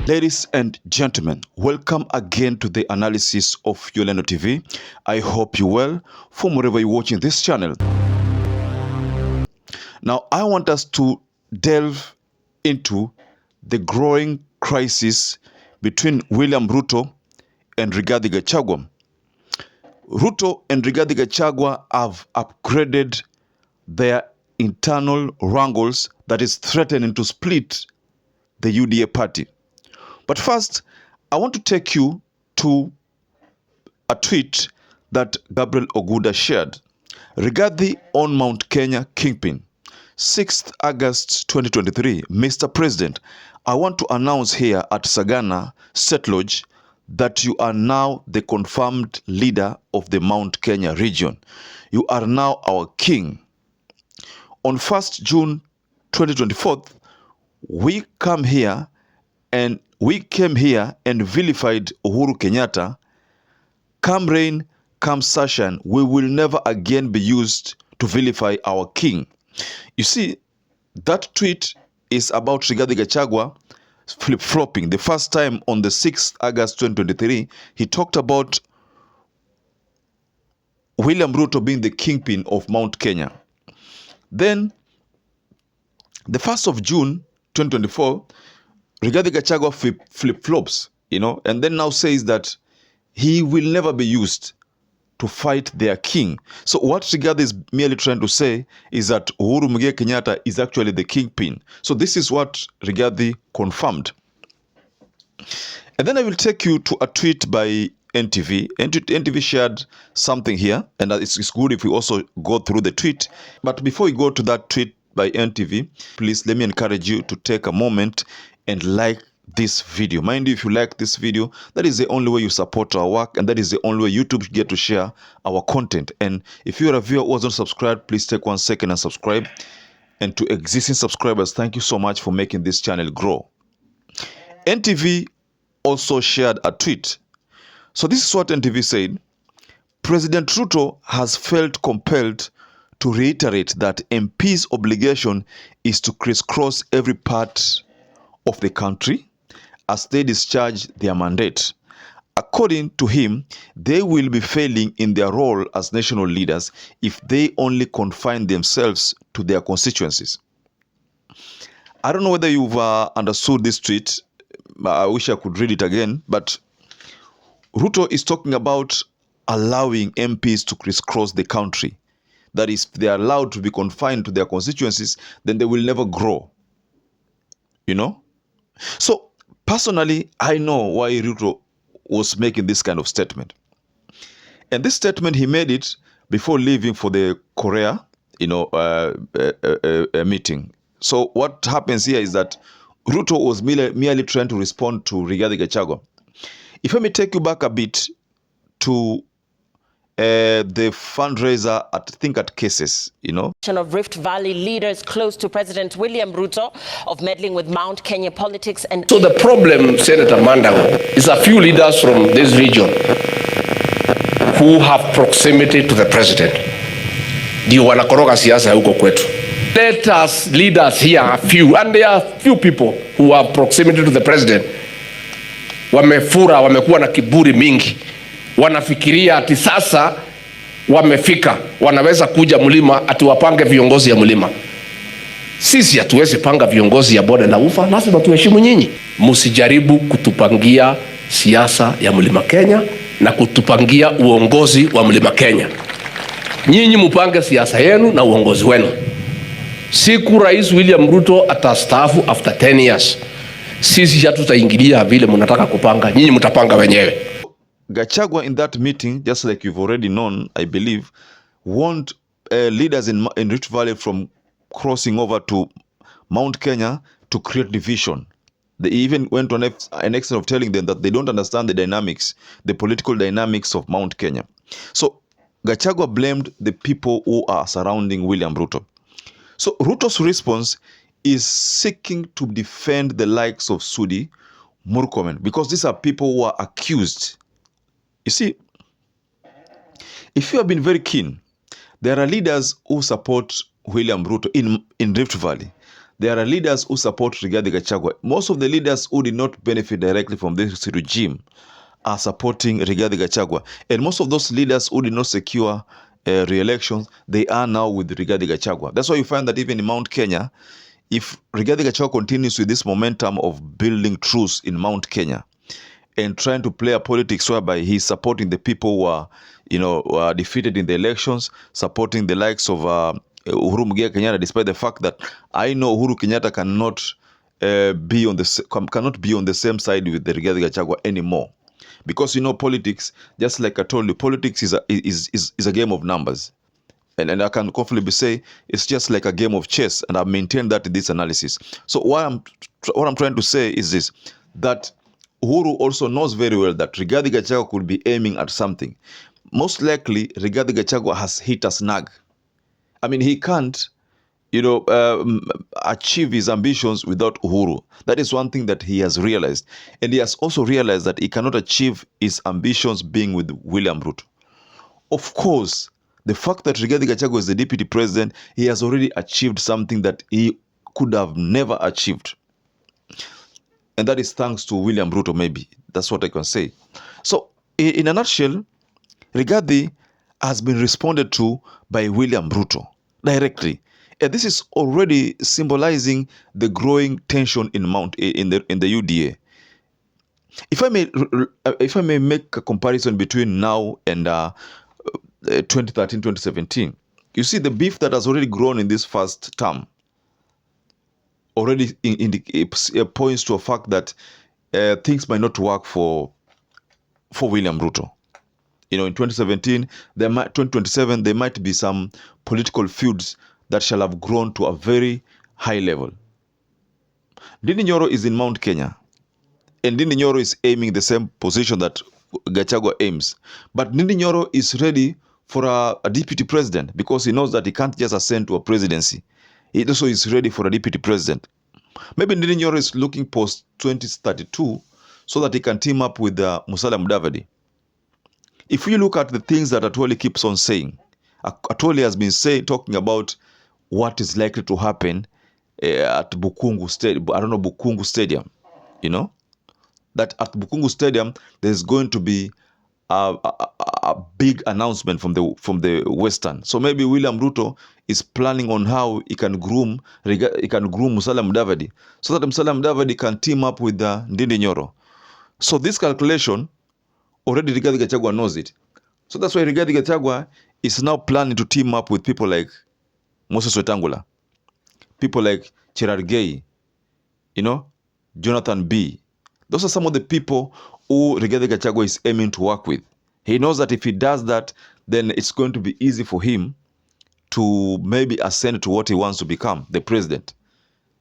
Ladies and gentlemen, welcome again to the analysis of YOLENO TV. I hope you're well from wherever you're watching this channel. Now, I want us to delve into the growing crisis between William RUTO and Rigathi GACHAGUA. RUTO and Rigathi GACHAGUA have upgraded their internal wrangles that is threatening to split the UDA party. But first, I want to take you to a tweet that Gabriel Oguda shared. Rigathi on Mount Kenya Kingpin. 6th August 2023. Mr. President, I want to announce here at Sagana State Lodge that you are now the confirmed leader of the Mount Kenya region. You are now our king. On 1st June 2024, we came here and vilified Uhuru Kenyatta. Come rain, come sunshine, we will never again be used to vilify our king. You see, that tweet is about Rigathi GACHAGUA flip-flopping. The first time on the 6th August 2023, he talked about William RUTO being the kingpin of Mount Kenya. Then, the 1st of June 2024, Rigathi GACHAGUA flip-flops, and then now says that he will never be used to fight their king. So what Rigathi is merely trying to say is that Uhuru Muigai Kenyatta is actually the kingpin. So this is what Rigathi confirmed. And then I will take you to a tweet by NTV. NTV shared something here, and it's good if we also go through the tweet. But before we go to that tweet by NTV, please let me encourage you to take a moment and like this video. Mind you, if you like this video, that is the only way you support our work, and that is the only way YouTube get to share our content. And if you are a viewer who hasn't subscribed, please take 1 second and subscribe. And to existing subscribers, thank you so much for making this channel grow. NTV also shared a tweet. So this is what NTV said. President RUTO has felt compelled to reiterate that MP's obligation is to crisscross every part of the country as they discharge their mandate. According to him, they will be failing in their role as national leaders if they only confine themselves to their constituencies. I don't know whether you've understood this tweet. I wish I could read it again, but RUTO is talking about allowing MPs to crisscross the country. That is, if they are allowed to be confined to their constituencies, then they will never grow. So, personally, I know why RUTO was making this kind of statement. And this statement, he made it before leaving for the Korea, meeting. So, what happens here is that RUTO was merely trying to respond to Rigathi GACHAGUA. If I may take you back a bit to the fundraiser at Cases, Of Rift Valley leaders close to President William RUTO of meddling with Mount Kenya politics and... So the problem, Senator Mandago, is a few leaders from this region who have proximity to the president. Ndio wanakoroga siasa huko kwetu. Let us leaders here, a few, and there are few people who have proximity to the president. Wamefura, wamekuwa na kiburi mingi. Wanafikiria ati sasa wamefika, wanaweza kuja mlima ati wapange viongozi ya mlima. Sisi hatuwezi panga viongozi ya bonde la ufa, lazima tuheshimu nyinyi. Msijaribu kutupangia siasa ya mlima Kenya na kutupangia uongozi wa mlima Kenya. Nyinyi mpange siasa yenu na uongozi wenu. Siku Rais William RUTO atastaafu after 10 years. Sisi hatutaingilia vile mnataka kupanga, nyinyi mtapanga wenyewe. GACHAGUA in that meeting, just like you've already known, I believe, warned leaders in Rift Valley from crossing over to Mount Kenya to create division. They even went on an extent of telling them that they don't understand the dynamics, the political dynamics of Mount Kenya. So GACHAGUA blamed the people who are surrounding William RUTO. So RUTO's response is seeking to defend the likes of Sudi, Murkomen, because these are people who are accused. You see, if you have been very keen, there are leaders who support William RUTO in Rift Valley. There are leaders who support Rigathi Gachagua. Most of the leaders who did not benefit directly from this regime are supporting Rigathi Gachagua. And most of those leaders who did not secure re-elections, they are now with Rigathi Gachagua. That's why you find that even in Mount Kenya, if Rigathi Gachagua continues with this momentum of building truce in Mount Kenya and trying to play a politics whereby he's supporting the people who are, who are defeated in the elections, supporting the likes of Uhuru Muigai Kenyatta, despite the fact that I know Uhuru Kenyatta cannot be on the same side with the Rigathi Gachagua anymore. Because politics, just like I told you, politics is a game of numbers. And I can confidently say it's just like a game of chess, and I've maintained that in this analysis. So what I'm trying to say is this, that Uhuru also knows very well that Rigathi Gachagua could be aiming at something. Most likely, Rigathi Gachagua has hit a snag. I mean, he can't, achieve his ambitions without Uhuru. That is one thing that he has realized. And he has also realized that he cannot achieve his ambitions being with William Ruto. Of course, the fact that Rigathi Gachagua is the deputy president, he has already achieved something that he could have never achieved. And that is thanks to William Ruto, maybe. That's what I can say. So, in a nutshell, Rigathi has been responded to by William Ruto directly. And this is already symbolizing the growing tension in the UDA. If I may make a comparison between now and 2013, 2017, you see the beef that has already grown in this first term already points to a fact that things might not work for William Ruto. In 2017, 2027, there might be some political feuds that shall have grown to a very high level. Ndindi Nyoro is in Mount Kenya, and Ndindi Nyoro is aiming the same position that Gachagua aims. But Ndindi Nyoro is ready for a deputy president because he knows that he can't just ascend to a presidency. He also is ready for a deputy president. Maybe Ndindi Nyoro is looking post 2032 so that he can team up with Musalia Mudavadi. If we look at the things that Atwoli keeps on saying, Atwoli has been talking about what is likely to happen at Bukungu Stadium, that at Bukungu Stadium there's going to be a big announcement from the Western. So maybe William Ruto is planning on how he can groom Musalia Mudavadi so that Musalia Mudavadi can team up with Ndindi Nyoro. So this calculation, already Rigathi Gachagua knows it. So that's why Rigathi Gachagua is now planning to team up with people like Moses Wetangula, people like Cherargei, Jonathan B. Those are some of the people who Rigathi Gachagua is aiming to work with. He knows that if he does that, then it's going to be easy for him to maybe ascend to what he wants to become, the president.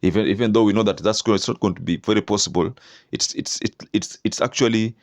Even though we know that it's not going to be very possible. It's actually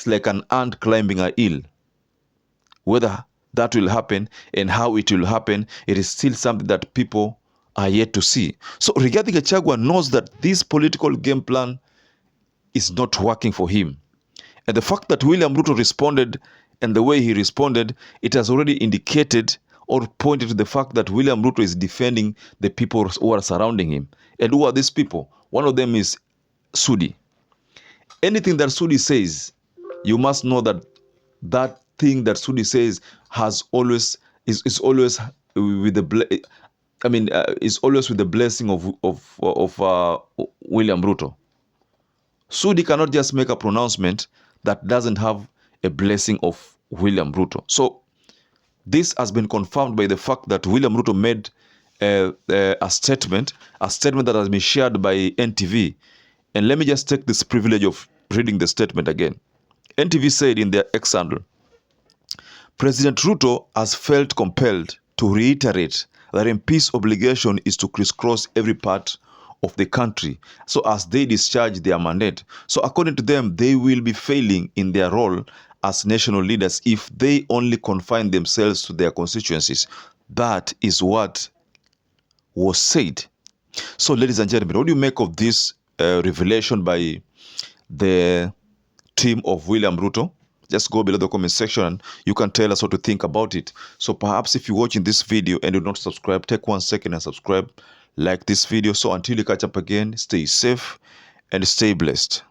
like an ant climbing a hill. Whether that will happen and how it will happen, it is still something that people are yet to see. So Rigathi Gachagua knows that this political game plan is not working for him. And the fact that William Ruto responded and the way he responded, it has already indicated or pointed to the fact that William Ruto is defending the people who are surrounding him. And who are these people? One of them is Sudi. Anything that Sudi says, you must know that that thing that Sudi says is always with the blessing of William Ruto. Sudi cannot just make a pronouncement that doesn't have a blessing of William Ruto. So this has been confirmed by the fact that William Ruto made a statement that has been shared by NTV. And let me just take this privilege of reading the statement again. NTV said in their X handle, President Ruto has felt compelled to reiterate that MP's obligation is to crisscross every part of the country so as they discharge their mandate. So according to them, they will be failing in their role as national leaders if they only confine themselves to their constituencies. That is what was said. So ladies and gentlemen, what do you make of this revelation by the team of William Ruto? Just go below the comment section and you can tell us what to think about it. So perhaps if you're watching this video and you're not subscribed, take 1 second and subscribe. like this video. So until you catch up again, stay safe and stay blessed.